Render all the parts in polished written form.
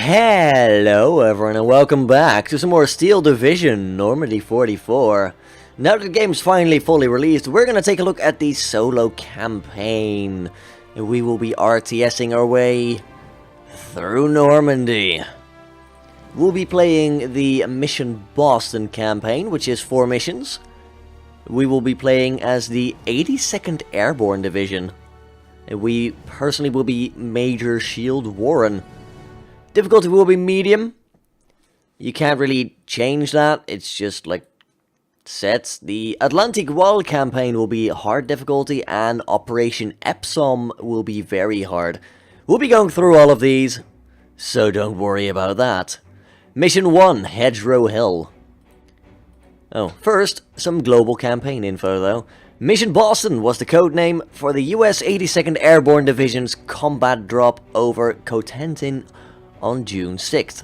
Hello everyone and welcome back to some more Steel Division Normandy 44. Now that the game's finally fully released, we're going to take a look at the solo campaign. We will be RTSing our way through Normandy. We'll be playing the Mission Boston campaign, which is 4 missions. We will be playing as the 82nd Airborne Division. We personally will be Major Shield Warren. Difficulty will be medium. You can't really change that. It's just like set. The Atlantic Wall campaign will be hard difficulty and Operation Epsom will be very hard. We'll be going through all of these, so don't worry about that. Mission 1, Hedgerow Hill. Oh, first, some global campaign info though. Mission Boston was the code name for the US 82nd Airborne Division's combat drop over Cotentin on June 6th.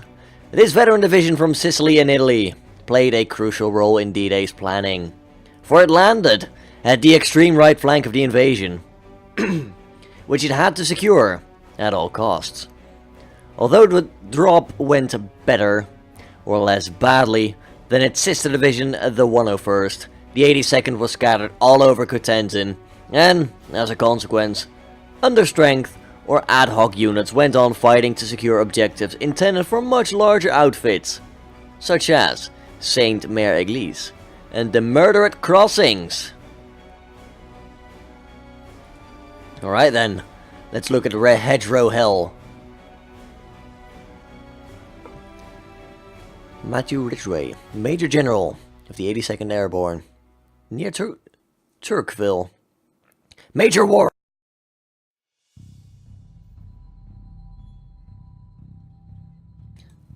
This veteran division from Sicily and Italy played a crucial role in D-Day's planning, for it landed at the extreme right flank of the invasion, which it had to secure at all costs. Although the drop went better, or less badly, than its sister division, the 101st, the 82nd was scattered all over Cotentin, and, as a consequence, under strength or ad hoc units went on fighting to secure objectives intended for much larger outfits, such as Sainte-Mère-Église and the Murderous Crossings. Alright then, let's look at Hedgerow Hill. Matthew Ridgway, Major General of the 82nd Airborne, near Turkville. Major War.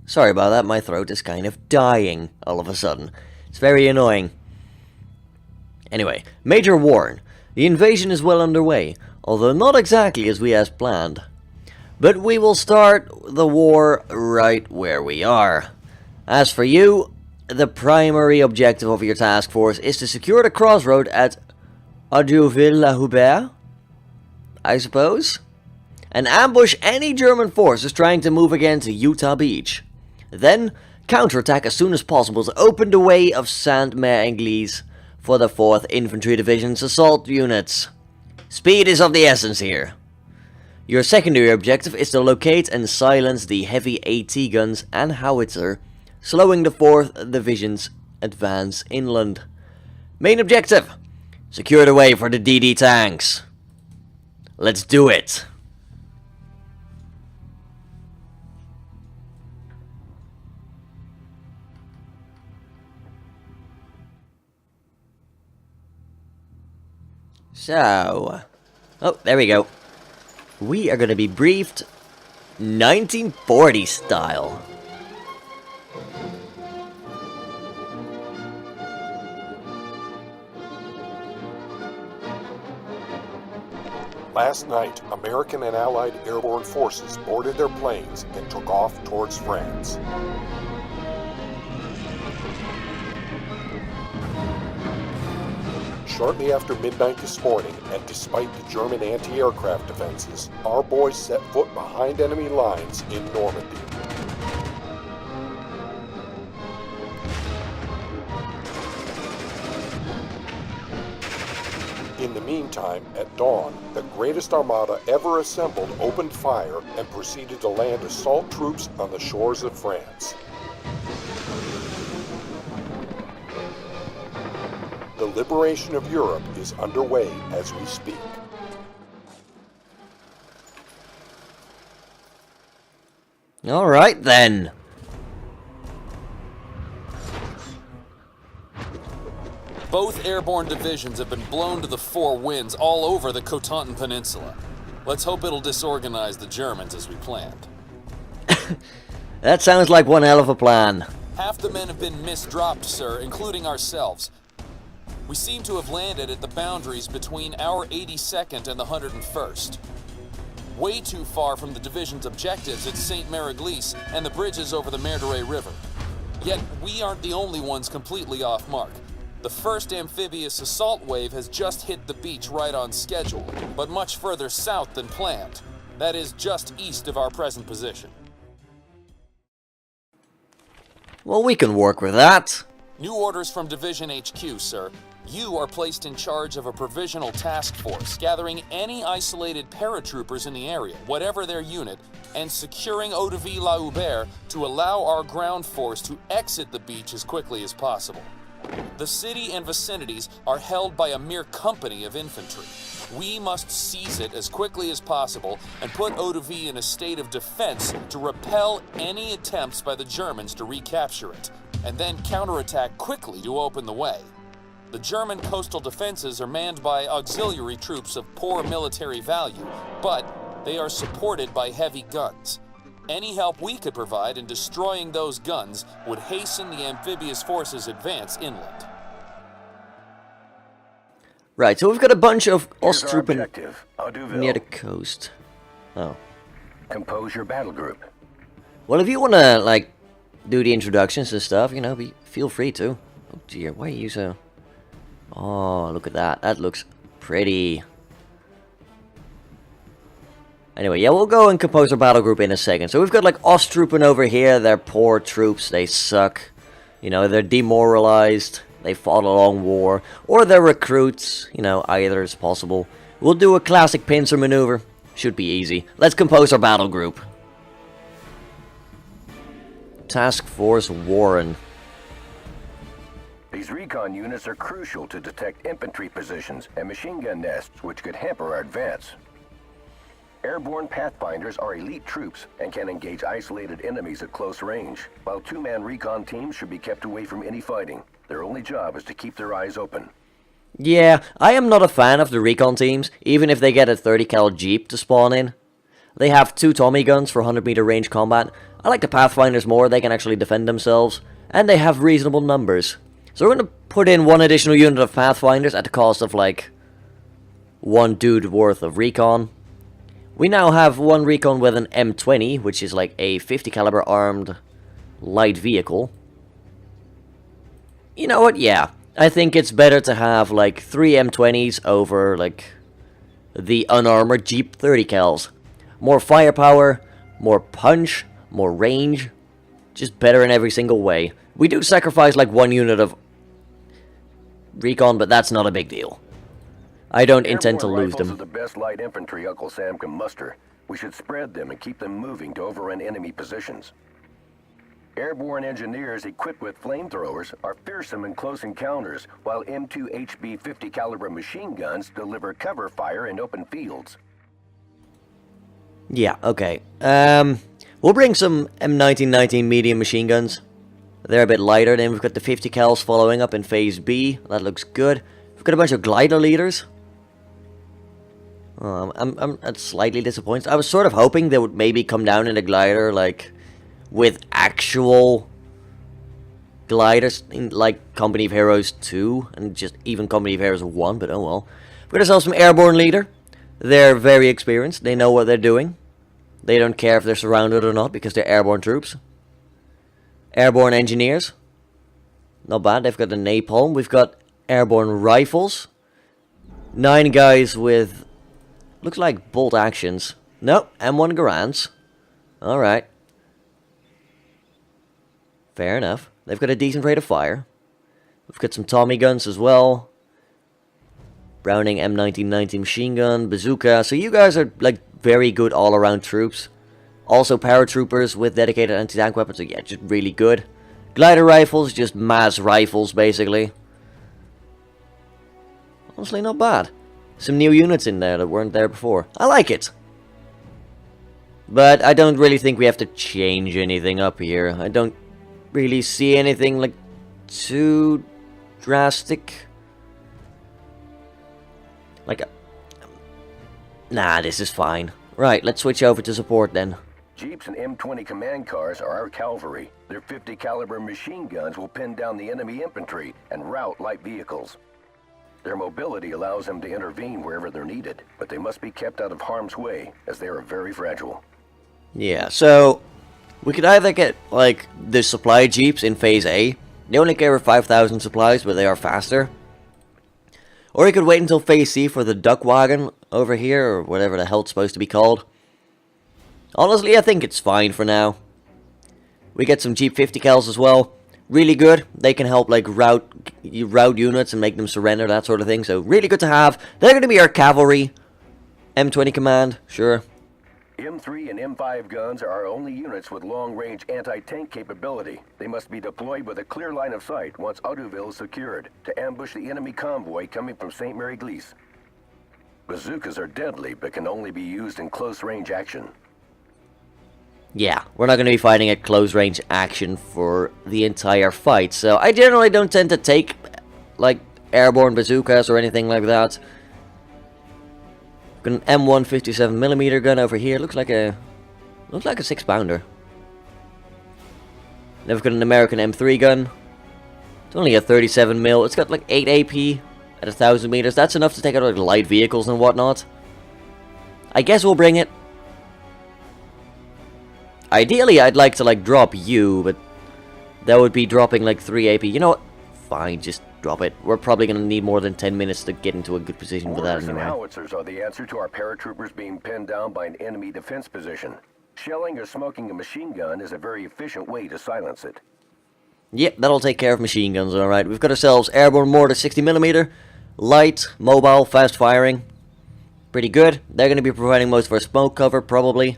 Sorry about that, my throat is kind of dying all of a sudden. It's very annoying. Anyway, Major Warren. The invasion is well underway, although not exactly as we had planned. But we will start the war right where we are. As for you, the primary objective of your task force is to secure the crossroad at Audiouville-la-Hubert, I suppose, and ambush any German forces trying to move against Utah Beach. Then, counterattack as soon as possible to open the way of Sainte-Mère-Église for the 4th Infantry Division's assault units. Speed is of the essence here. Your secondary objective is to locate and silence the heavy AT guns and howitzer, slowing the 4th Division's advance inland. Main objective, secure the way for the DD tanks. Let's do it. So, oh, there we go. We are going to be briefed 1940 style. Last night, American and Allied airborne forces boarded their planes and took off towards France. Shortly after midnight this morning, and despite the German anti-aircraft defenses, our boys set foot behind enemy lines in Normandy. In the meantime, at dawn, the greatest armada ever assembled opened fire and proceeded to land assault troops on the shores of France. The liberation of Europe is underway as we speak. Alright then. Both airborne divisions have been blown to the 4 winds all over the Cotentin Peninsula. Let's hope it'll disorganize the Germans as we planned. That sounds like one hell of a plan. Half the men have been misdropped, sir, including ourselves. We seem to have landed at the boundaries between our 82nd and the 101st. Way too far from the division's objectives at Sainte-Mère-Église and the bridges over the Merderet River. Yet, we aren't the only ones completely off mark. The first amphibious assault wave has just hit the beach right on schedule, but much further south than planned. That is just east of our present position. Well, we can work with that. New orders from Division HQ, sir. You are placed in charge of a provisional task force, gathering any isolated paratroopers in the area, whatever their unit, and securing Eau-de-Ville-la-Hubert to allow our ground force to exit the beach as quickly as possible. The city and vicinities are held by a mere company of infantry. We must seize it as quickly as possible and put Eau-de-Ville in a state of defense to repel any attempts by the Germans to recapture it, and then counterattack quickly to open the way. The German coastal defenses are manned by auxiliary troops of poor military value, but they are supported by heavy guns. Any help we could provide in destroying those guns would hasten the amphibious forces' advance inland. Right, so we've got a bunch of Here's our Osttroppen objective, Eau-de-Ville. near the coast. Oh. Compose your battle group. Well, if you want to, like, do the introductions and stuff, you know, feel free to. Oh dear, why are you so... Oh, look at that. That looks pretty. Anyway, yeah, we'll go and compose our battle group in a second. So we've got, like, Osttroppen over here. They're poor troops. They suck. You know, they're demoralized. They fought a long war. Or they're recruits. You know, either is possible. We'll do a classic pincer maneuver. Should be easy. Let's compose our battle group. Task Force Warren. These recon units are crucial to detect infantry positions and machine gun nests, which could hamper our advance. Airborne Pathfinders are elite troops and can engage isolated enemies at close range, while two-man recon teams should be kept away from any fighting. Their only job is to keep their eyes open. Yeah, I am not a fan of the recon teams, even if they get a 30 cal Jeep to spawn in. They have 2 Tommy guns for 100 meter range combat. I like the Pathfinders more, they can actually defend themselves, and they have reasonable numbers. So we're going to put in 1 additional unit of Pathfinders at the cost of, like, 1 dude worth of recon. We now have 1 recon with an M20, which is like a 50 caliber armed light vehicle. You know what, yeah. I think it's better to have, like, 3 M20s over, like, the unarmored Jeep 30 cals. More firepower, more punch, more range. Just better in every single way. We do sacrifice, like, 1 unit of recon, but that's not a big deal. I don't intend to lose them. Airborne rifles are the best light infantry Uncle Sam can muster. We should spread them and keep them moving to overrun enemy positions. Airborne engineers equipped with flamethrowers are fearsome in close encounters, while M2 HB 50 caliber machine guns deliver cover fire in open fields. Yeah, okay. We'll bring some M1919 medium machine guns. They're a bit lighter. Then we've got the 50 cals following up in Phase B. That looks good. We've got a bunch of glider leaders. I'm slightly disappointed. I was sort of hoping they would maybe come down in a glider, like, with actual gliders, in, like, Company of Heroes 2, and just even Company of Heroes 1, but oh well. We've got ourselves some airborne leader. They're very experienced. They know what they're doing. They don't care if they're surrounded or not, because they're airborne troops. Airborne engineers. Not bad. They've got the napalm. We've got airborne rifles. 9 guys with... looks like bolt actions. Nope. M1 Garands. Alright. Fair enough. They've got a decent rate of fire. We've got some Tommy guns as well. Browning M1919 machine gun. Bazooka. So you guys are, like, very good all-around troops. Also paratroopers with dedicated anti-tank weapons. So yeah, just really good. Glider rifles, just mass rifles, basically. Honestly, not bad. Some new units in there that weren't there before. I like it. But I don't really think we have to change anything up here. I don't really see anything, like, too drastic. Like, nah, this is fine. Right, let's switch over to support then. Jeeps and M20 command cars are our cavalry. Their 50 caliber machine guns will pin down the enemy infantry and rout light vehicles. Their mobility allows them to intervene wherever they're needed, but they must be kept out of harm's way, as they are very fragile. Yeah, so we could either get, like, the supply jeeps in Phase A. They only carry 5,000 supplies, but they are faster. Or we could wait until Phase C for the duck wagon over here, or whatever the hell it's supposed to be called. Honestly, I think it's fine for now. We get some Jeep 50 cals as well. really good. They can help like route units and make them surrender, that sort of thing. So really good to have. They're going to be our cavalry. M20 command, sure. M3 and M5 guns are our only units with long-range anti-tank capability. They must be deployed with a clear line of sight once Auduville is secured to ambush the enemy convoy coming from St. Mary-Glise. Bazookas are deadly, but can only be used in close-range action. Yeah, we're not going to be fighting at close-range action for the entire fight, so I generally don't tend to take, like, airborne bazookas or anything like that. Got an M1 57mm gun over here. Looks like a 6-pounder. Then we've got an American M3 gun. It's only a 37mm. It's got like 8 AP at 1,000 meters. That's enough to take out like light vehicles and whatnot. I guess we'll bring it. Ideally, I'd like to like drop you, but that would be dropping like 3 AP. You know what? Fine, just drop it. We're probably going to need more than 10 minutes to get into a good position for that Mortars and anyway. howitzers are the answer to our paratroopers being pinned down by an enemy defense position. Shelling or smoking a machine gun is a very efficient way to silence it. Yep, that'll take care of machine guns, alright. We've got ourselves airborne mortar 60mm. Light, mobile, fast firing. Pretty good. They're going to be providing most of our smoke cover, probably.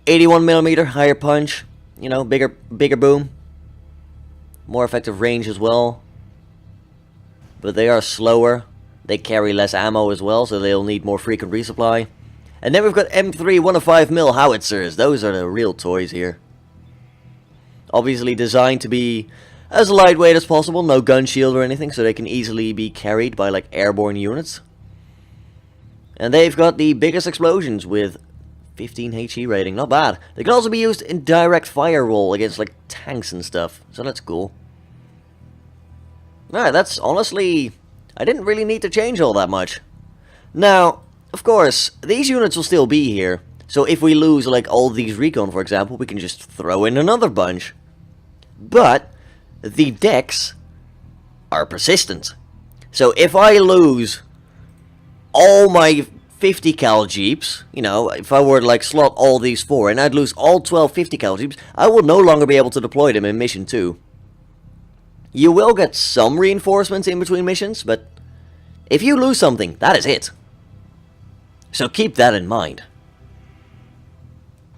81mm, higher punch. You know, bigger boom. More effective range as well. But they are slower. They carry less ammo as well, so they'll need more frequent resupply. And then we've got M3 105mm howitzers. Those are the real toys here. Obviously designed to be as lightweight as possible. No gun shield or anything, so they can easily be carried by like airborne units. And they've got the biggest explosions with 15 HE rating, not bad. They can also be used in direct fire roll against like tanks and stuff, so that's cool. Alright, that's honestly, I didn't really need to change all that much. Now, of course, these units will still be here, so if we lose like all these recon, for example, we can just throw in another bunch. But the decks are persistent. So if I lose all my 50 cal jeeps, you know, if I were to like slot all these 4 and I'd lose all 12 50 cal jeeps, I would no longer be able to deploy them in mission 2. You will get some reinforcements in between missions, but if you lose something, that is it. So keep that in mind.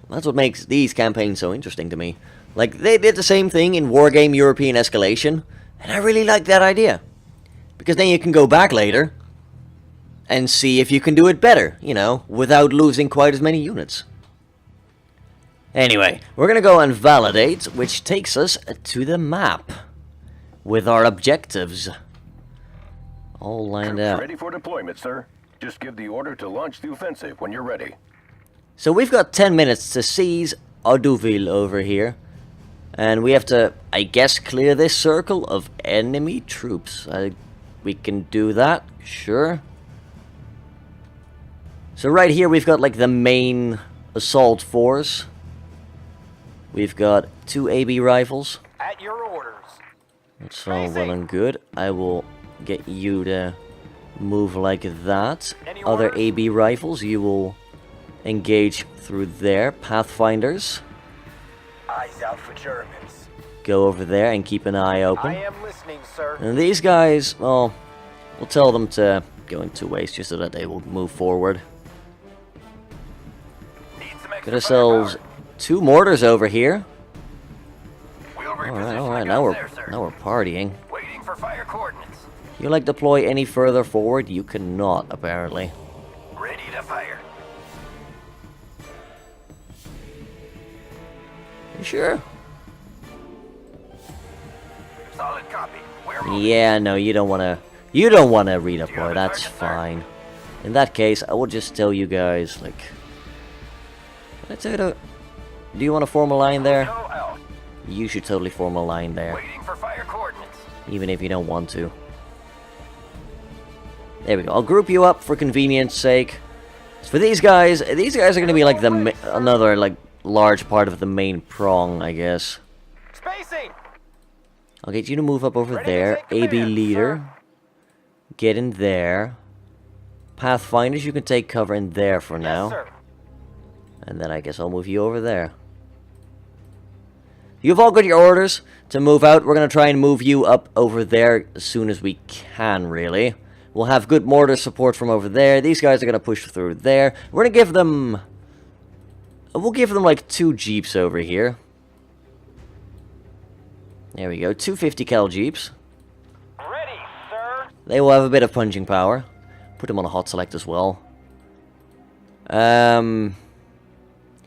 That's what makes these campaigns so interesting to me. Like, they did the same thing in Wargame European Escalation, and I really like that idea. Because then you can go back later and see if you can do it better, you know, without losing quite as many units. Anyway, we're gonna go and validate, which takes us to the map with our objectives all lined Troops out. ready for deployment, sir. Just give the order to launch the offensive when you're ready. So we've got 10 minutes to seize Auduville over here. And we have to, I guess, clear this circle of enemy troops. We can do that, sure. So right here we've got like the main assault force. We've got 2 AB rifles. At your orders. That's all well and good. I will get you to move like that. Any Other orders? AB rifles, you will engage through there. Pathfinders, Eyes out for Germans. go over there and keep an eye open. I am listening, sir. And these guys, well, we'll tell them to go in 2 ways just so that they will move forward. Need some extra Get ourselves firepower. 2 mortars over here. We'll Alright, reposition alright, the now guns there, sir. we're partying. Waiting for fire coordinates. You like deploy any further forward? You cannot, apparently. Ready to fire. You sure? Solid copy. We're moving. Yeah, no, you don't wanna redeploy, have a that's target, sir? fine. In that case, I will just tell you guys, like... Let's do you want to form a line there? Go out. You should totally form a line there, Waiting for fire coordinates. even if you don't want to. There we go, I'll group you up for convenience sake. For these guys are going to be like another, like, large part of the main prong, I guess. Spacing. I'll get you to move up over Ready to there. take AB command, leader. Get in there. Pathfinders, you can take cover in there for now. Yes, sir. And then I guess I'll move you over there. You've all got your orders to move out. We're going to try and move you up over there as soon as we can, really. We'll have good mortar support from over there. These guys are going to push through there. We're going to give them... We'll give them like 2 jeeps over here. There we go. 2 50 cal jeeps. Ready, sir. They will have a bit of punching power. Put them on a hot select as well.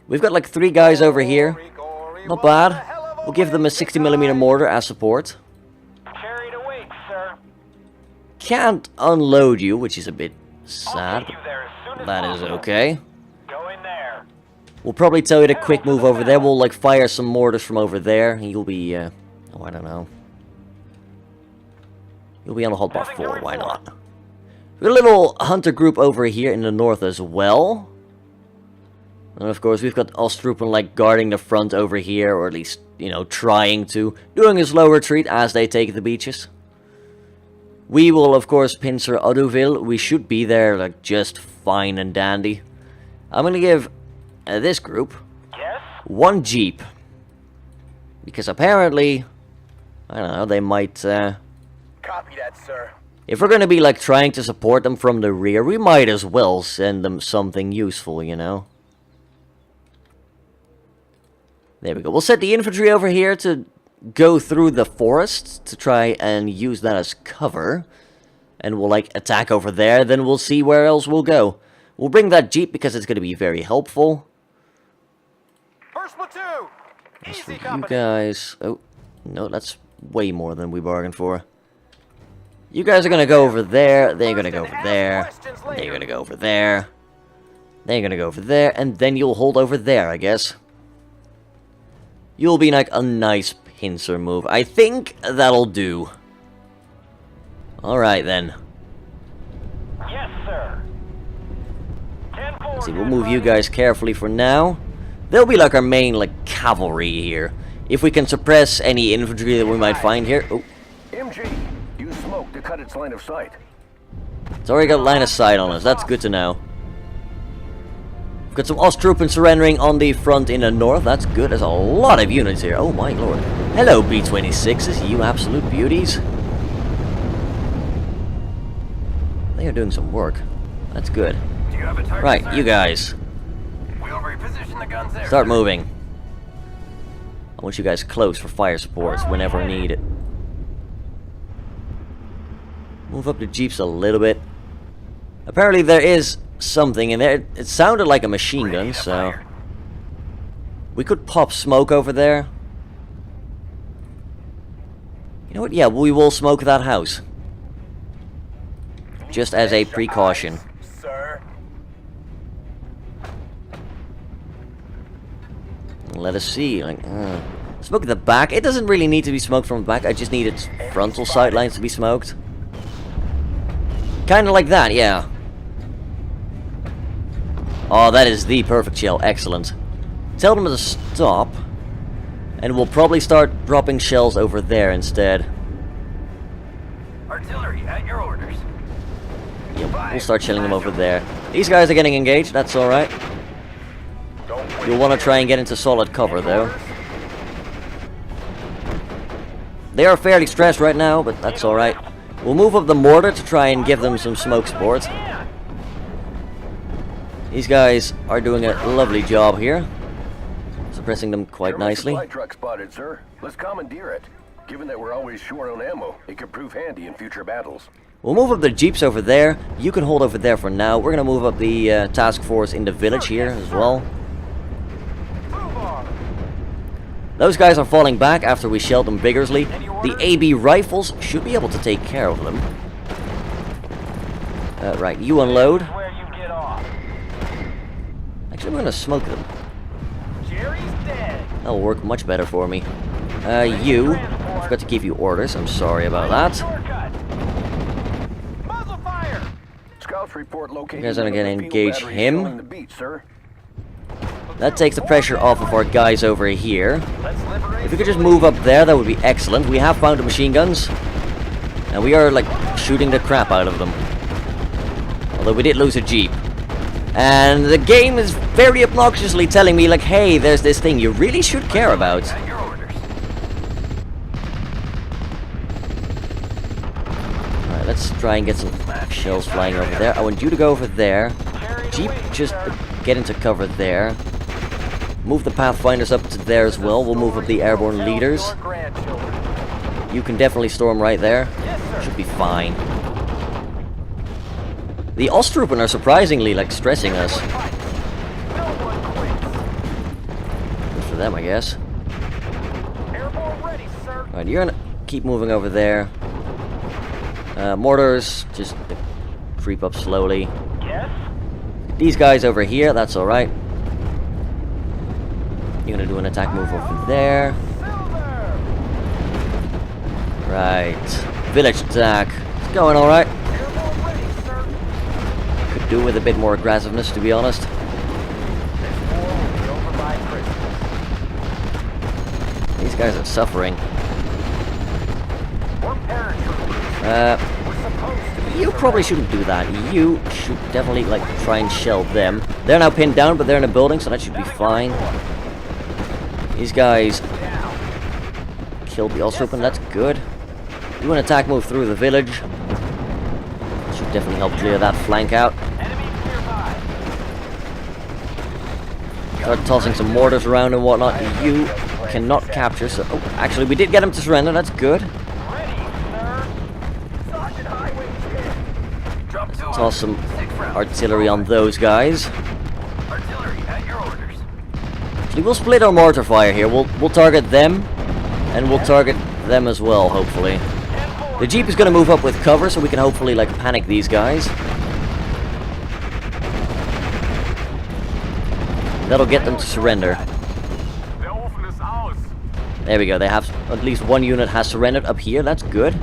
We've got like 3 guys over here. Not bad. We'll give them a 60mm mortar as support. Carried away, sir. Can't unload you, which is a bit I'll sad. get you there as soon as That is possible. okay. Go in there. We'll probably tell you to quick move over there. We'll like fire some mortars from over there. You'll be, oh, I don't know. You'll be on a hotbar 4, why not? We've got a little hunter group over here in the north as well. And of course, we've got Ostrupen like guarding the front over here, or at least, you know, trying to. Doing a slow retreat as they take the beaches. We will, of course, pincer Auduville. We should be there, like, just fine and dandy. I'm gonna give this group Yes? 1 jeep. Because apparently, I don't know, they might, Copy that, sir. if we're gonna be, like, trying to support them from the rear, we might as well send them something useful, you know? There we go. We'll set the infantry over here to go through the forest to try and use that as cover. And we'll, like, attack over there, then we'll see where else we'll go. We'll bring that jeep because it's gonna be very helpful. First platoon. As for Easy you company. guys... Oh, no, that's way more than we bargained for. You guys are gonna go over there, they're gonna go over there, they're gonna go over there, they're gonna go over there, and then you'll hold over there, I guess. You'll be like a nice pincer move. I think that'll do. Alright then. Yes, sir. 10-4. Let's see, we'll move you guys carefully for now. They'll be like our main, like, cavalry here. If we can suppress any infantry that we might find here. Oh, MG, use smoke to cut its line of sight. it's already got line of sight on us. That's good to know. We've got some Ostrupen surrendering on the front in the north. That's good. There's a lot of units here. Oh my lord. Hello, B-26s, you absolute beauties. They are doing some work. That's good. Do you have a target, Right, sir? you guys. We'll reposition the guns there. Start sir. moving. I want you guys close for fire supports whenever needed. Move up the jeeps a little bit. Apparently there is something in there. It sounded like a machine gun, Ready to so... fire. We could pop smoke over there. You know what? Yeah, we will smoke that house. Just as a precaution. Sir. Let us see. Like, smoke the back. It doesn't really need to be smoked from the back. I just need its frontal sight lines to be smoked. Kind of like that, yeah. Oh, that is the perfect shell. Excellent. Tell them to stop. And we'll probably start dropping shells over there instead. Artillery at your orders. Yeah, we'll start shelling them over there. These guys are getting engaged. That's alright. You'll want to try and get into solid cover, though. They are fairly stressed right now, but that's alright. We'll move up the mortar to try and give them some smoke support. These guys are doing a lovely job here. Suppressing them quite German nicely. supply truck spotted, sir. Let's commandeer it. Given that we're always short on ammo, it could prove handy in future battles. We'll move up the jeeps over there. You can hold over there for now. We're going to move up the task force in the village here as well. Move on. Those guys are falling back after we shelled them vigorously. The AB rifles should be able to take care of them. Right, you unload. Where you get off. Actually, we're going to smoke them. Jerry's dead. That'll work much better for me. You. I forgot to give you orders. I'm sorry about that. Shortcut. Muzzle fire. Scouts report locating. You guys are gonna another field engage battery him. shelling the beach, sir. That takes the pressure off of our guys over here. Let's liberate. If we could just move up there, that would be excellent. We have found the machine guns. And we are, like, shooting the crap out of them. Although we did lose a jeep. And the game is very obnoxiously telling me, like, hey, there's this thing you really should care about. At your orders. try and get some shells flying over there. I want you to go over there. Jeep, just get into cover there. Move the Pathfinders up to there as well. We'll move up the airborne leaders. You can definitely storm right there. Should be fine. The Ostroupen are surprisingly, like, stressing us. Good for them, I guess. Alright, you're gonna keep moving over there. Mortars, just creep up slowly. These guys over here, that's alright. You're gonna do an attack move over there. Right. Village attack. It's going alright. Could do with a bit more aggressiveness, to be honest. These guys are suffering. You probably shouldn't do that. You should definitely, like, try and shell them. They're now pinned down, but they're in a building, so that should be fine. These guys killed the Ostroupen, that's good. Do an attack move through the village. Should definitely help clear that flank out. Start tossing some mortars around and whatnot. You cannot capture, so... Oh, actually, we did get him to surrender, that's good. Toss some artillery on those guys. Actually, we'll split our mortar fire here. We'll target them, and we'll target them as well, hopefully. The Jeep is going to move up with cover, so we can hopefully, like, panic these guys. That'll get them to surrender. There we go, they have... At least one unit has surrendered up here, that's good.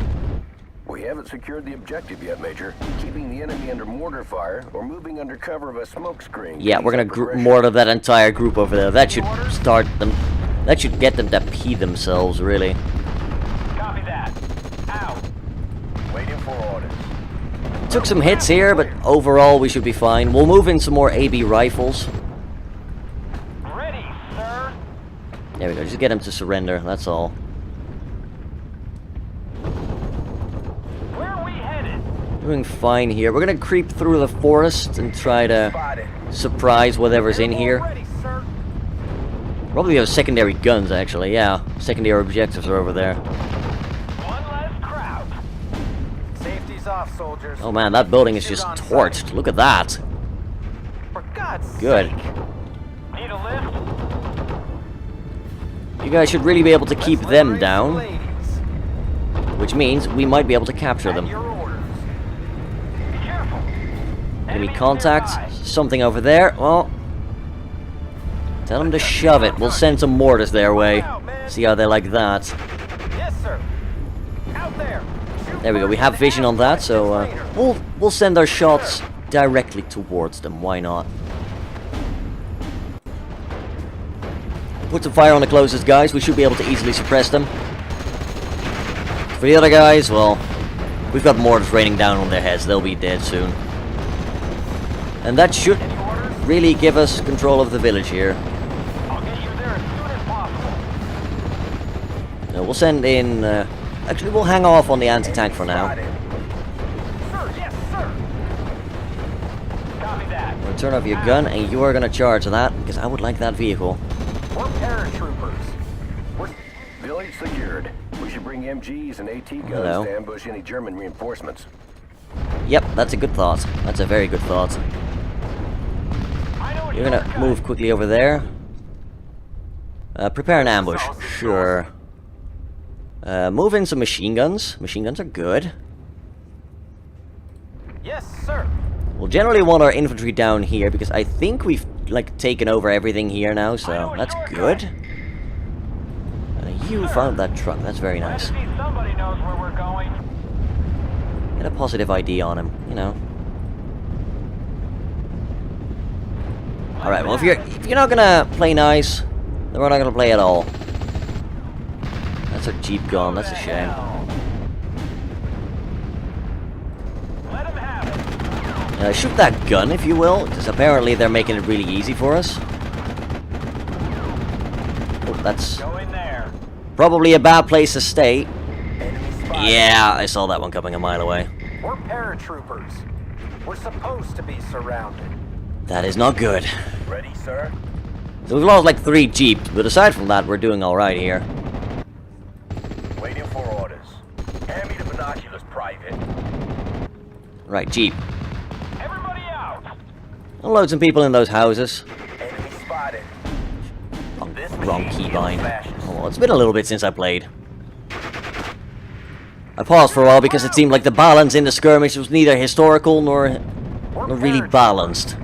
We haven't secured the objective yet, Major. Keeping the enemy under mortar fire or moving under cover of a smoke screen. Yeah, we're gonna mortar that entire group over there. That should start them... That should get them to pee themselves, really. Copy that. Out. Waiting for orders. Took some hits here, but overall we should be fine. We'll move in some more AB rifles. Ready, sir. There we go, just get them to surrender, that's all. Where are we headed? Doing fine here. We're gonna creep through the forest and try to surprise whatever's in here. Ready, sir. Probably have secondary guns, actually, yeah. Secondary objectives are over there. One less crowd. Safety's off, soldiers. Oh man, that building is just torched. Look at that. For God's Good. sake. Need a lift? You guys should really be able to keep Let's them liberate down, the ladies. which means we might be able to capture At them. your orders. Be careful. Enemy Enemies contact. nearby. Something over there. Well, tell them to shove it. We'll send some mortars their way. See how they like that. Yes, sir. Out there. Shoot There we go. We first have and vision on that, so later. we'll send our shots directly towards them. Why not? Put some fire on the closest guys. We should be able to easily suppress them. For the other guys, well, we've got mortars raining down on their heads. They'll be dead soon. And that should really give us control of the village here. I'll get you there as soon as possible. No, we'll send in... actually, we'll hang off on the anti-tank for now. Sir, yes, sir. Copy that. We'll turn off your gun, and you are going to charge that, because I would like that vehicle. We're paratroopers. Village secured. We should bring MGs and AT guns Hello. to ambush any German reinforcements. Yep, that's a good thought. That's a very good thought. I know You're going to move quickly over there. Prepare an ambush. Sure. Move in some machine guns. Machine guns are good. Yes, sir. We'll generally want our infantry down here, because I think we've, like, taken over everything here now, so that's good. You found that truck. That's very nice. Somebody knows where we're going. Get a positive ID on him, you know. Alright, well, if you're not gonna play nice, then we're not gonna play at all. That's our Jeep gone, that's a shame. Let him have it. Shoot that gun, if you will, because apparently they're making it really easy for us. Oh, that's Go in there. probably a bad place to stay. Yeah, I saw that one coming a mile away. We're paratroopers. We're supposed to be surrounded. That is not good. Ready, sir? So we've lost like 3 jeeps, but aside from that, we're doing alright here. Waiting for orders. Hand me the binoculars, Private. Right, jeep. Everybody out! Unload some people in those houses. Enemy spotted. Wrong keybind. Oh, it's been a little bit since I played. I paused for a while because it seemed like the balance in the skirmish was neither historical nor really balanced.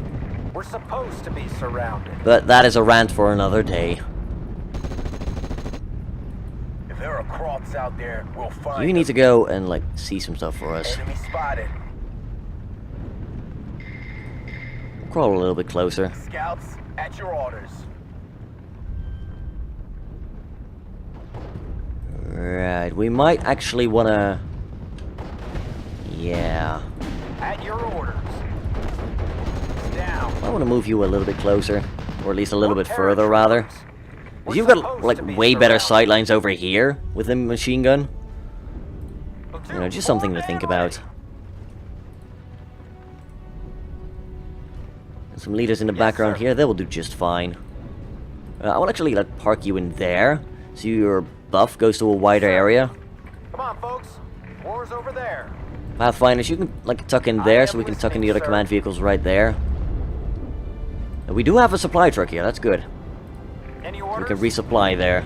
We're supposed to be surrounded. But that is a rant for another day. If there are crops out there, we'll find You need to go and like see some stuff for us. Enemy spotted. Crawl a little bit closer. Scouts, at your orders. Right, we might actually wanna... Yeah. At your orders. Down. I wanna move you a little bit closer. Or at least a little bit further, rather. 'Cause you've got, like, way better sight lines over here with the machine gun. You know, just something to think about. And some leaders in the background here, they will do just fine. I will actually, like, park you in there, so your buff goes to a wider area. Come on, folks. War's over there. Pathfinders, you can, like, tuck in there, so we can tuck in the other command vehicles right there. And we do have a supply truck here, that's good. Any We orders? can resupply there.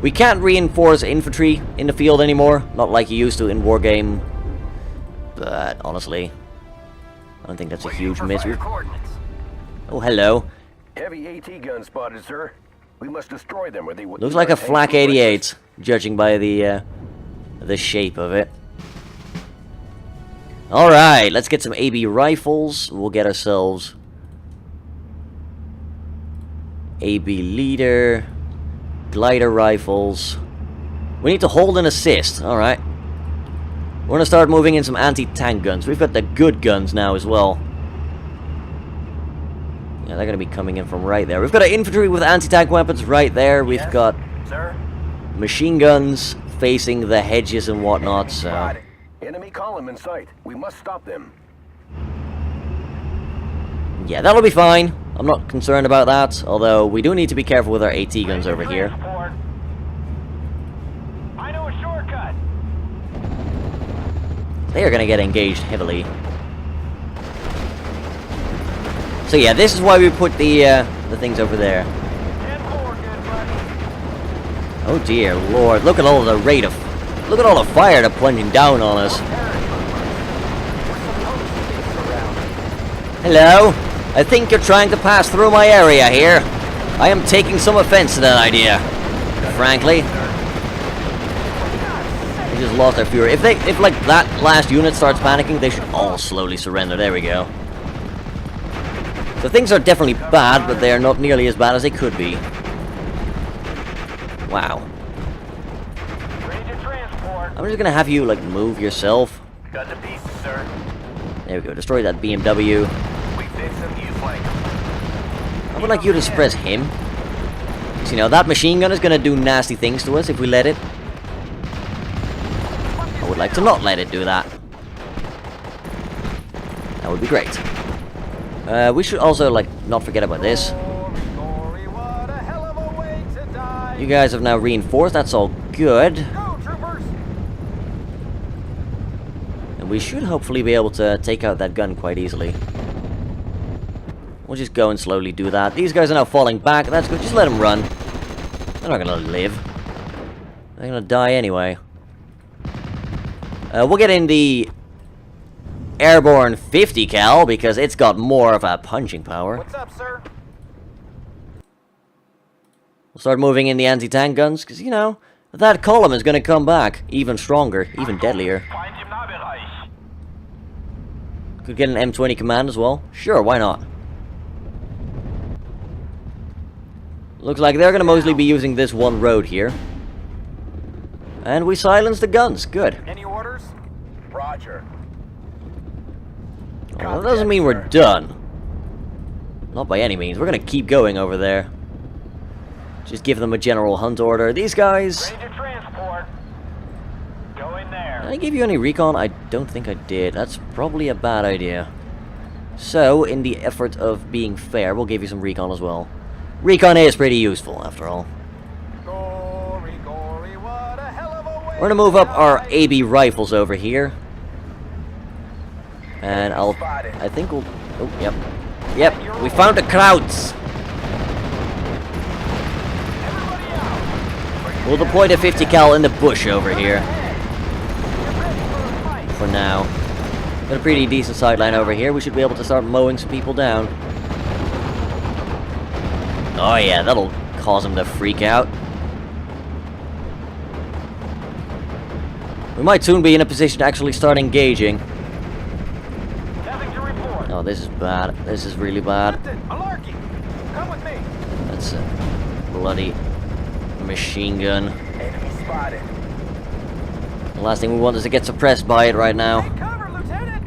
We can't reinforce infantry in the field anymore, not like you used to in Wargame. But honestly, I don't think that's a huge miss. Coordinates. Oh, hello. Heavy AT gun spotted, sir. We must destroy them or they will... Looks like a flak 88, judging by the shape of it. Alright, let's get some AB rifles. We'll get ourselves AB leader, glider rifles. We need to hold and assist. Alright. We're gonna start moving in some anti-tank guns. We've got the good guns now as well. Yeah, they're gonna be coming in from right there. We've got our infantry with anti-tank weapons right there. We've got Sir? machine guns facing the hedges and whatnot, so... Spotted. Enemy column in sight. We must stop them. Yeah, that'll be fine. I'm not concerned about that, although we do need to be careful with our AT guns over here. I know a shortcut. They are gonna get engaged heavily. So yeah, this is why we put the things over there. 10-4, good buddy. Oh dear lord, look at all the rate of... Look at all the fire they're plunging down on us. Hello? I think you're trying to pass through my area here. I am taking some offense to that idea. Frankly. They just lost their fury. If like that last unit starts panicking, they should all slowly surrender. There we go. So things are definitely bad, but they are not nearly as bad as they could be. Wow. I'm just gonna have you, like, move yourself. Got the pieces, sir. There we go, destroy that BMW. We fix them, you flank. I would like you to suppress him. Because, you know, that machine gun is gonna do nasty things to us if we let it. I would like to not let it do that. That would be great. We should also, like, not forget about this. You guys have now reinforced, that's all good. And we should hopefully be able to take out that gun quite easily. We'll just go and slowly do that. These guys are now falling back, that's good, just let them run. They're not gonna live. They're gonna die anyway. We'll get in the airborne 50 cal because it's got more of a punching power. What's up, sir? We'll start moving in the anti-tank guns because, you know, that column is going to come back even stronger, even deadlier. Could get an M20 command as well. Sure, why not? Looks like they're going to mostly be using this one road here. And we silence the guns. Good. Any orders? Roger. Well, that doesn't mean we're done. Not by any means. We're going to keep going over there. Just give them a general hunt order. These guys... Ready to transport. Go in there. I give you any recon? I don't think I did. That's probably a bad idea. So, in the effort of being fair, we'll give you some recon as well. Recon is pretty useful, after all. Gory, gory, what a hell of a way. We're gonna move up our AB rifles over here. And I think we'll... Oh, yep. Yep, we found the crowds! We'll deploy the 50 cal in the bush over here. For now. Got a pretty decent sideline over here. We should be able to start mowing some people down. Oh yeah, that'll cause them to freak out. We might soon be in a position to actually start engaging. Oh, this is bad. This is really bad. Come with me. That's a bloody machine gun. Enemy spotted. The last thing we want is to get suppressed by it right now. Take cover, Lieutenant.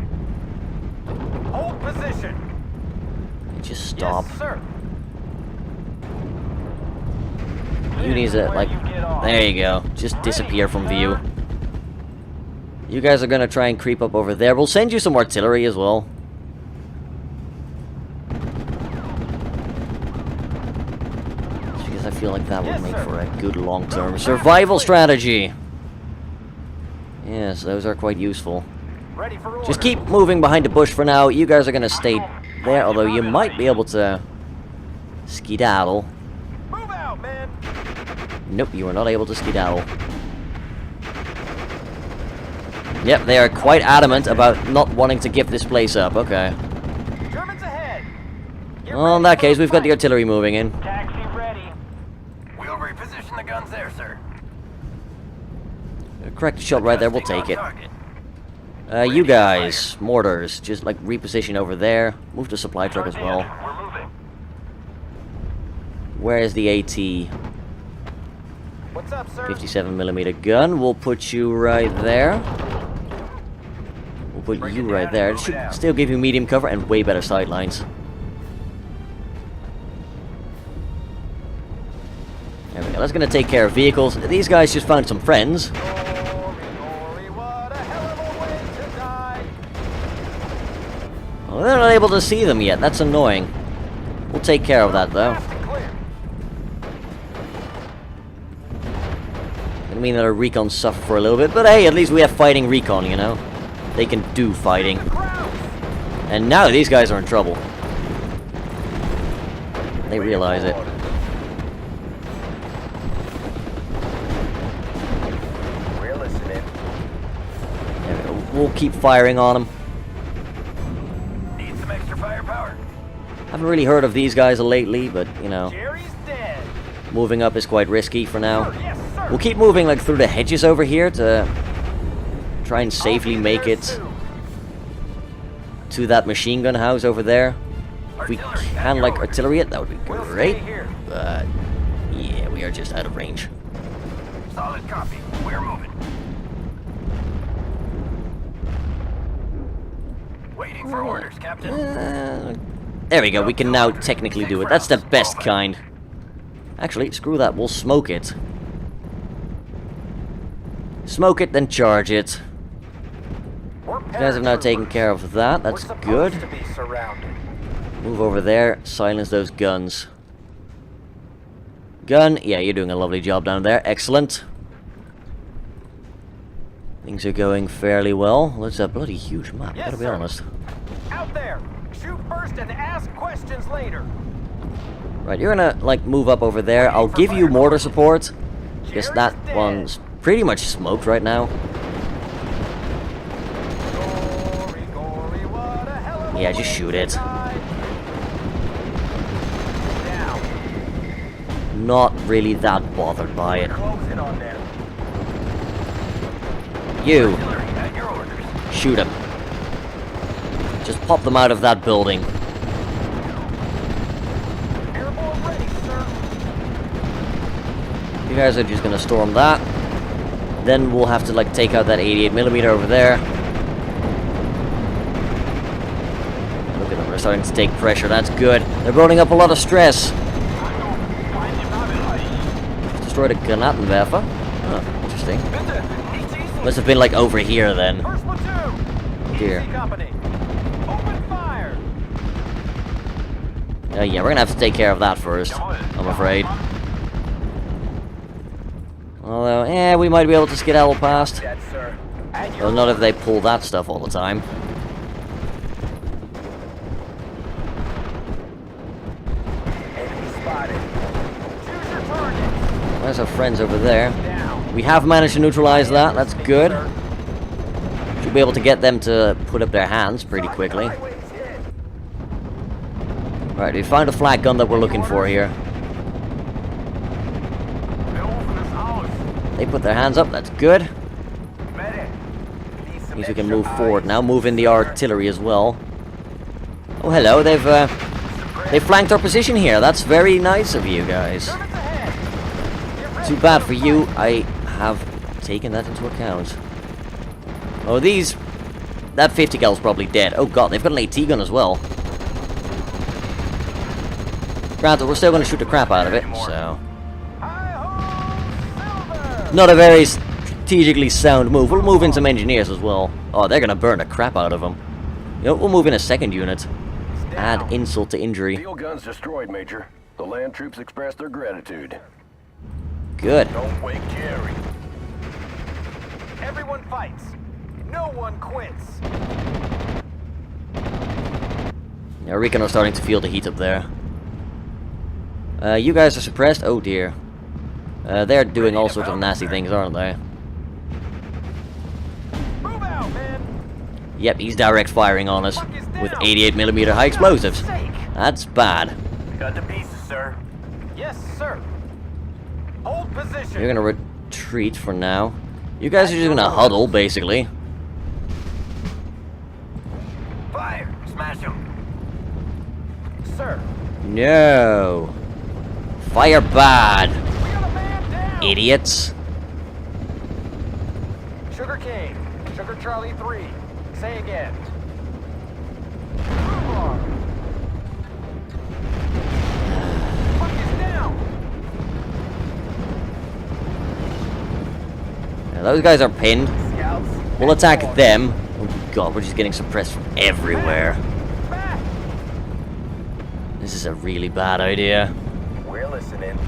Hold position. Just stop. Yes, sir. You need to, like, there you go. Just disappear from view. You guys are gonna try and creep up over there. We'll send you some artillery as well. Because I feel like that would make for a good long-term survival strategy. Yes, those are quite useful. Ready for Just keep moving behind the bush for now. You guys are gonna stay there, although you might be able to skedaddle. Move out, man. Nope, you are not able to skedaddle. Yep, they are quite adamant about not wanting to give this place up. Okay. Germans ahead. Well, in that case, we've got the artillery moving in. Taxi ready. We'll reposition the guns there, sir. Correct shot right there, we'll take it. You guys, mortars, just like reposition over there. Move the supply truck as well. We're moving. Where's the AT? What's up, sir? 57mm gun. We'll put you right there. We'll put you right there. It should still give you medium cover and way better sightlines. There we go. That's gonna take care of vehicles. These guys just found some friends. Well, they're not able to see them yet. That's annoying. We'll take care of that, though. Gonna mean that our recon suffer for a little bit, but hey, at least we have fighting recon, you know? They can do fighting. And now these guys are in trouble. They realize it. We're listening. There we go. We'll keep firing on them. Need some extra firepower. Haven't really heard of these guys lately, but, you know, Jerry's dead. moving up is quite risky for now. Yes, sir. We'll keep moving, like, through the hedges over here to try and safely make it to that machine gun house over there. If we can, like, artillery it, that would be great. But, yeah, we are just out of range. Solid copy. We're moving. Waiting for orders, Captain. There we go, we can now technically do it. That's the best kind. Actually, screw that, we'll smoke it. Smoke it, then charge it. You guys have now taken care of that, that's good. Move over there, silence those guns. Gun, yeah, you're doing a lovely job down there, excellent. Things are going fairly well. That's a bloody huge map, gotta be honest. Out there! Shoot first and ask questions later. Right, you're gonna, like, move up over there. I'll give you mortar support. Guess that one's pretty much smoked right now. Yeah, just shoot it. Not really that bothered by it. You. Shoot him. Just pop them out of that building. You guys are just gonna storm that. Then we'll have to, like, take out that 88mm over there. Look at them, they're starting to take pressure, that's good. They're building up a lot of stress. Destroyed a Granatenwerfer. Oh, interesting. Must have been like over here then. First platoon. Dear. Easy company. Open fire. Yeah, we're gonna have to take care of that first, I'm afraid. Although, we might be able to skedaddle past. Yes, sir. At your Well, not if they pull that stuff all the time. enemy spotted. Choose your target. There's our friends over there. Down. We have managed to neutralize that, that's good. Sir. Should be able to get them to put up their hands pretty quickly. Highway's hit. Right, we found a flag gun that we're looking for here. They put their hands up, that's good. Means we can move forward now, move in the artillery as well. Oh, hello, they've flanked our position here. That's very nice of you guys. Germans ahead. Get ready Too bad for you, I have taken that into account. Oh, that 50 cal's probably dead. Oh god, they've got an AT gun as well. Granted, we're still going to shoot the crap out of it, so... Hi-ho, Silver. Not a very strategically sound move. We'll move in some engineers as well. Oh, they're going to burn the crap out of them. You know, we'll move in a second unit. Add insult to injury. Field guns destroyed, Major. The land troops expressed their gratitude. Good. Don't wake Jerry. Everyone fights. No one quits. Yeah, Recon are starting to feel the heat up there. You guys are suppressed? Oh dear. They're doing all sorts of nasty things, aren't they? Move out, man. Yep, he's direct firing on us with 88mm high explosives. That's bad. Got the pieces, sir. Yes, sir. Hold position. You're gonna retreat for now. You guys are just gonna huddle, basically. Fire. Smash him. Sir. No. Fire bad, We got a man down. idiots. Sugar Cane. Sugar Charlie 3. Say again. Move on. Fuck is down. Yeah, those guys are pinned. Scouts. We'll attack them. Oh god, we're just getting suppressed from everywhere. Back. This is a really bad idea. We're listening.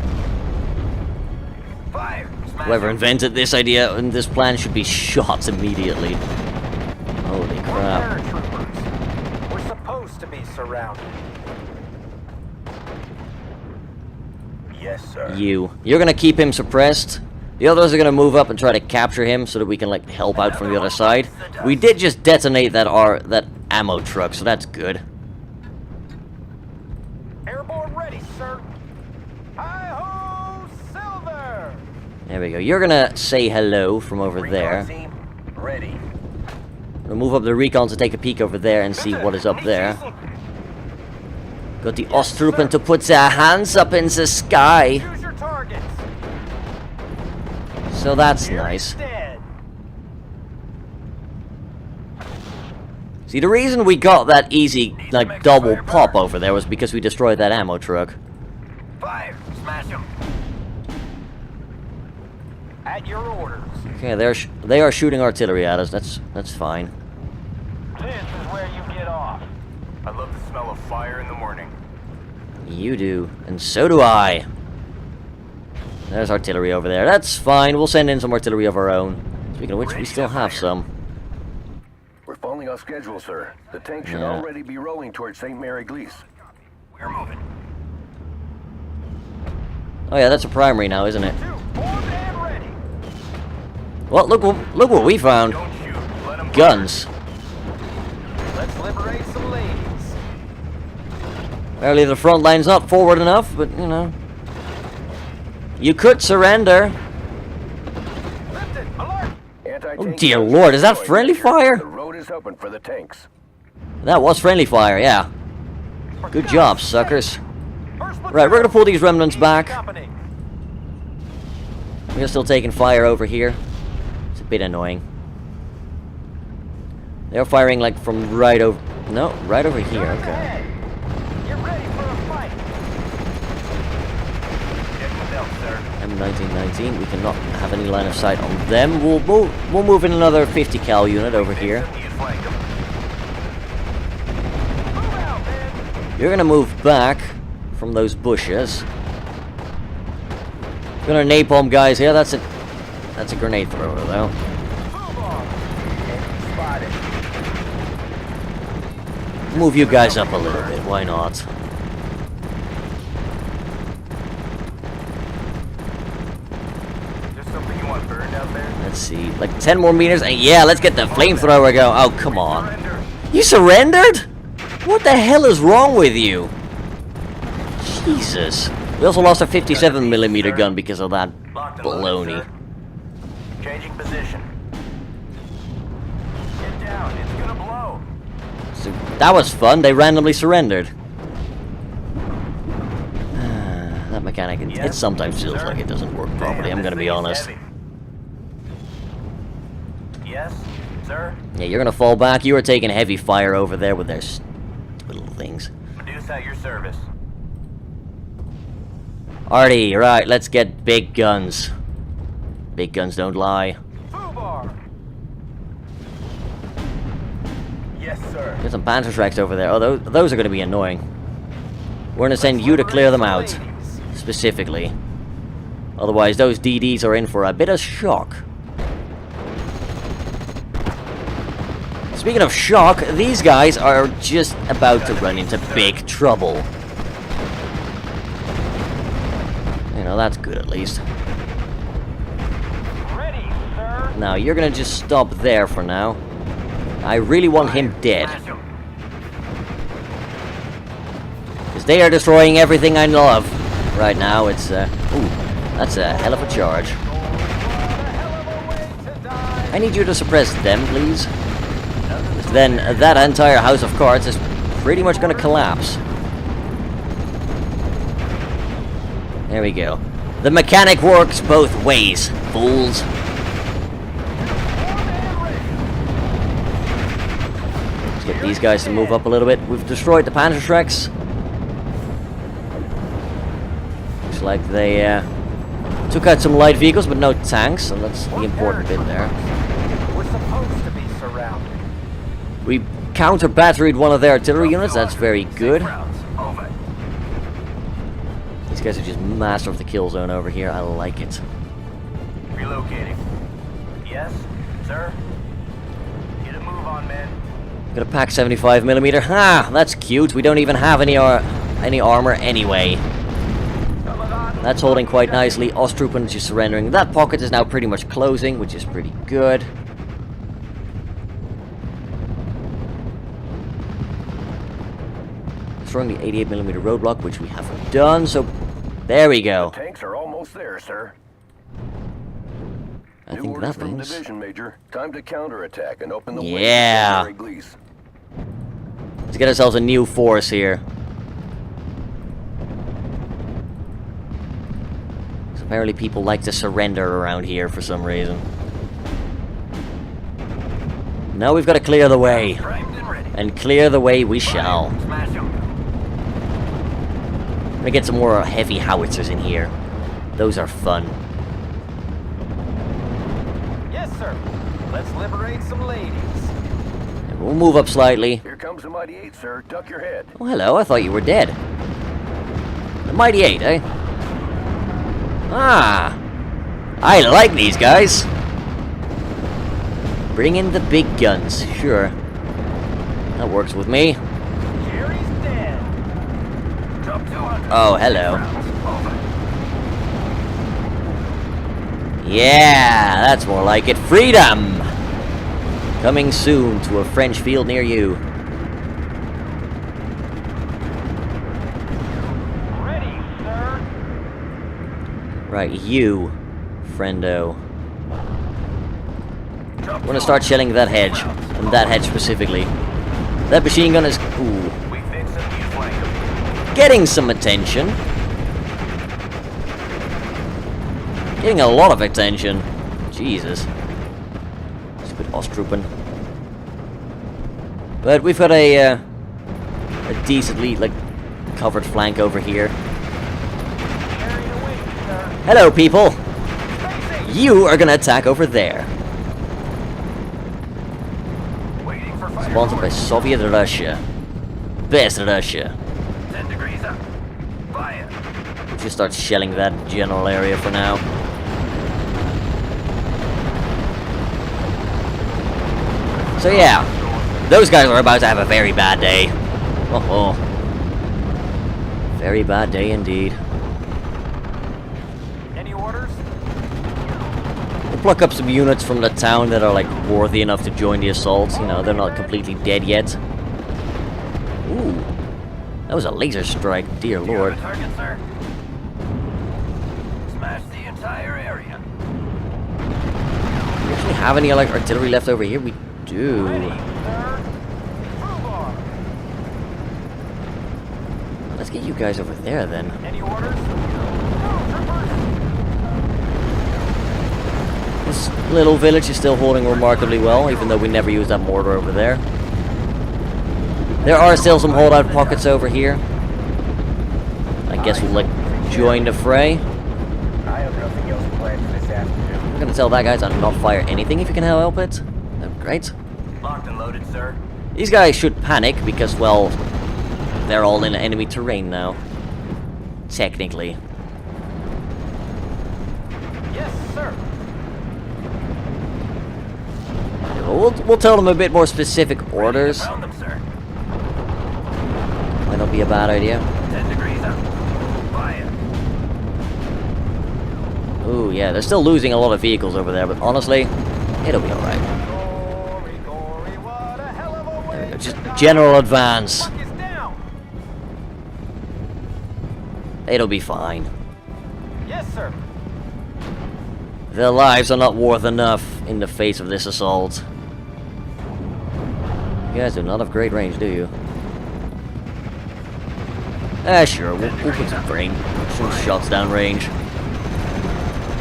Fire. Smash Whoever him. invented this idea and this plan should be shot immediately. Holy We're crap. paratroopers. We're supposed to be surrounded. Yes, sir. You're gonna keep him suppressed. The others are gonna move up and try to capture him so that we can like help out from the other side. We did just detonate that ammo truck, so that's good. Airborne ready, sir. Hi-ho, Silver. There we go. You're gonna say hello from over there. Team, ready. We'll move up the recon to take a peek over there and see what is up there. Got the Ostruppen to put their hands up in the sky. Choose your targets. So that's Here nice. instead. See, the reason we got that easy, like, double pop over there was because we destroyed that ammo truck. Fire. Smash him. At your orders. Okay, they are shooting artillery at us. That's fine. This is where you get off. I love the smell of fire in the morning. You do, and so do I. There's artillery over there. That's fine. We'll send in some artillery of our own. Speaking of which, we still have some. We're falling off schedule, sir. The tank should Yeah. already be rolling towards St. Mary Glees. We're moving. Oh yeah, that's a primary now, isn't it? 2, formed and ready. Well, look what we found. Don't shoot. Let 'em Guns. Let's liberate some ladies. Apparently the front line's not forward enough, but you know. You could surrender. Lifted. Alert. Anti-tank Oh, dear guns lord, is that destroyed, friendly Major. fire? The road is open for the tanks. That was friendly fire, yeah. For Good God's job, sake. suckers. First Right, we're gonna pull these remnants back. Company. We're still taking fire over here. It's a bit annoying. They're firing like from right over... No, right over here, Guns okay. ahead. Get ready for a fight. Get them out, sir. M1919. We cannot have any line of sight on them. We'll move in another 50 cal unit over here. You're gonna move back from those bushes. Gonna napalm guys here. That's a grenade thrower though. Move you guys up a little bit. Why not? Let's see, like 10 more meters, and yeah, let's get the flamethrower going. Oh, come on. You surrendered? What the hell is wrong with you? Jesus. We also lost a 57mm gun because of that baloney. Changing position. Get down, it's gonna blow. So that was fun, they randomly surrendered. That mechanic, it sometimes feels like it doesn't work properly, I'm gonna be honest. Yes, sir? Yeah, you're gonna fall back. You were taking heavy fire over there with their little things. Medusa at your service. Artie, right, let's get big guns. Big guns don't lie. Fubar! Yes, sir. Get some Panzer Tracks over there. Oh, those are gonna be annoying. We're gonna send you to clear them out. Specifically. Otherwise, those DDs are in for a bit of shock. Speaking of shock, these guys are just about to run into big trouble. You know, that's good at least. Ready, sir. Now, you're gonna just stop there for now. I really want him dead. Because they are destroying everything I love. Right now, it's, ooh, that's a hell of a charge. I need you to suppress them, please. Then that entire house of cards is pretty much gonna collapse. There we go. The mechanic works both ways, fools. Let's get these guys to move up a little bit. We've destroyed the Panzer Tracks. Looks like they took out some light vehicles, but no tanks, so that's the important bit there. We're supposed to be surrounded. We counter-batteried one of their artillery units, that's very good. These guys are just master of the kill zone over here, I like it. Relocating. Yes, sir? Get a move on, man. Got a Pack 75mm, ha! That's cute, we don't even have any armor anyway. That's holding quite nicely, Osttruppen just surrendering. That pocket is now pretty much closing, which is pretty good. Destroying the 88mm roadblock, which we haven't done, so there we go. The tanks are almost there, sir. I think that from means... Division, Major. Time to counterattack and open the Yeah. way to Let's get ourselves a new force here. So apparently people like to surrender around here for some reason. Now we've got to clear the way. And clear the way we shall. I'm gonna get some more heavy howitzers in here. Those are fun. Yes, sir. Let's liberate some ladies. And we'll move up slightly. Here comes the Mighty 8, sir. Duck your head. Oh, hello. I thought you were dead. The Mighty 8, eh? Ah! I like these guys. Bring in the big guns. Sure. That works with me. Jerry's dead. Drop 200. Oh, hello. Yeah, that's more like it. Freedom! Coming soon to a French field near you. Ready, sir. Right, you, friendo. I'm gonna start shelling that hedge. And that hedge specifically. That machine gun is... Ooh. We fix it, you flank him. Getting some attention. Getting a lot of attention. Jesus. Stupid Osttruppen. But we've got a decently, like, covered flank over here. Hello, people. You are gonna attack over there. Waiting for fire. Sponsored by Soviet Russia. Best Russia. 10 degrees up. Fire. Just start shelling that general area for now. So yeah, those guys are about to have a very bad day. Oh, very bad day indeed. Any orders? We'll pluck up some units from the town that are like worthy enough to join the assault. You know, they're not completely dead yet. Ooh, that was a laser strike, dear lord. Target, sir. Smash the entire area. Do we actually have any like artillery left over here? We do. Ready, sir. Crowbar. Let's get you guys over there then. Any orders? Go, troopers. This little village is still holding remarkably well, even though we never used that mortar over there. There are still some holdout pockets over here. I guess we'll like join the fray. I have nothing else planned for this afternoon. I'm gonna tell that guy to not fire anything if you can help it. That'd be great. Locked and loaded, sir. These guys should panic because, well, they're all in enemy terrain now. Technically. Yes, sir. We'll tell them a bit more specific orders. Found them, sir. Might not be a bad idea. 10 degrees up. Fire. Ooh, yeah, they're still losing a lot of vehicles over there, but honestly, it'll be alright. Gory, gory, what a hell of a way. Just general advance. Fuck is down. It'll be fine. Yes, sir. Their lives are not worth enough in the face of this assault. You guys do not have great range, do you? Ah, sure, we'll put some shots down range.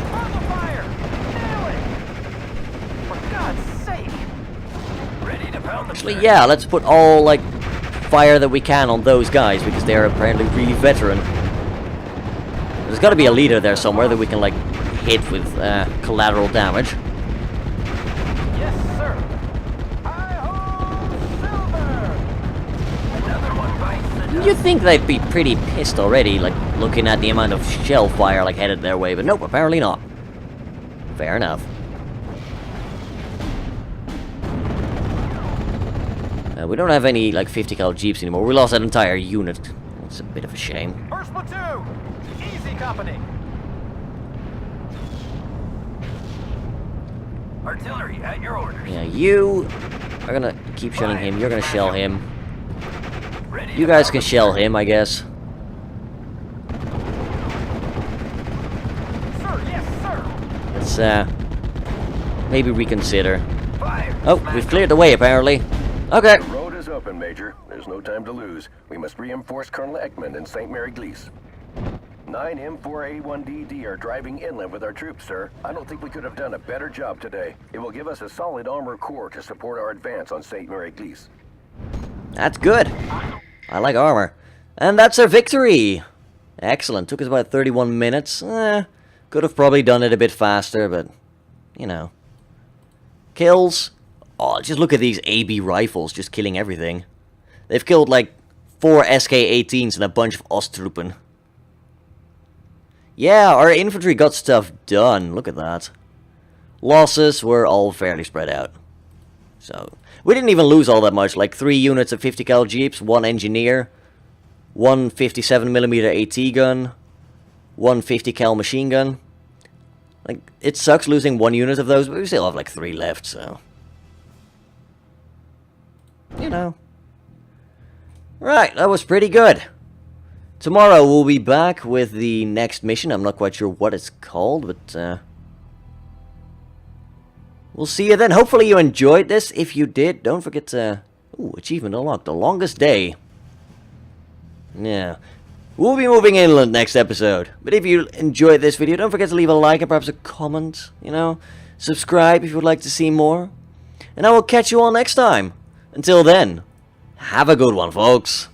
Bundle fire. Nail it. For God's sake. Ready to pound the Actually, yeah, let's put all, like, fire that we can on those guys, because they're apparently really veteran. There's gotta be a leader there somewhere that we can, like, hit with collateral damage. Yes, sir. Hi-ho, Silver. Another one bites the dust. You'd think they'd be pretty pissed already, like, looking at the amount of shell fire, like, headed their way, but nope, apparently not. Fair enough. We don't have any, like, 50 cal jeeps anymore. We lost that entire unit. It's a bit of a shame. First platoon. Easy company. Artillery at your orders. Yeah, you are gonna keep shelling him. You're gonna shell him. Ready You to guys pound can the shell trigger. him, I guess. Sir, yes, sir. Let's, maybe reconsider. Fire. Oh, Smash we've cleared the way, apparently. Okay. The road is open, Major. There's no time to lose. We must reinforce Colonel Ekman and St. Mary Glees. 9M4A1DD are driving inland with our troops, sir. I don't think we could have done a better job today. It will give us a solid armor core to support our advance on St. Mary Glees. That's good. I like armor. And that's our victory. Excellent. Took us about 31 minutes. Could have probably done it a bit faster, but, you know. Kills. Oh, just look at these AB rifles just killing everything. They've killed like 4 SK-18s and a bunch of Osttruppen. Yeah, our infantry got stuff done. Look at that. Losses were all fairly spread out. So, we didn't even lose all that much. Like 3 units of 50 cal jeeps, 1 engineer, 1 57mm AT gun, 1 50 cal machine gun. Like, it sucks losing 1 unit of those, but we still have like 3 left, so. You know. Right, that was pretty good. Tomorrow we'll be back with the next mission. I'm not quite sure what it's called, but we'll see you then. Hopefully you enjoyed this. If you did, don't forget to... Ooh, achievement unlocked. The longest day. Yeah. We'll be moving inland next episode. But if you enjoyed this video, don't forget to leave a like and perhaps a comment. You know, subscribe if you would like to see more. And I will catch you all next time. Until then, have a good one, folks.